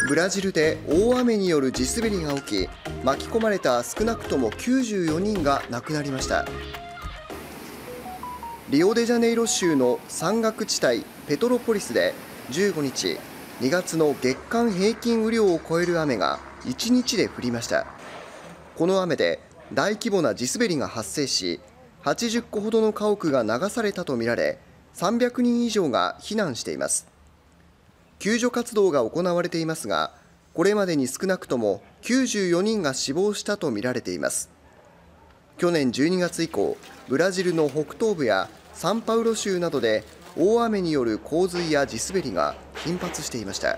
ブラジルで大雨による地滑りが起き、巻き込まれた少なくとも94人が亡くなりました。リオデジャネイロ州の山岳地帯ペトロポリスで15日、2月の月間平均雨量を超える雨が1日で降りました。この雨で大規模な地滑りが発生し、80戸ほどの家屋が流されたとみられ、300人以上が避難しています。救助活動が行われていますが、これまでに少なくとも94人が死亡したとみられています。去年12月以降、ブラジルの北東部やサンパウロ州などで大雨による洪水や地滑りが頻発していました。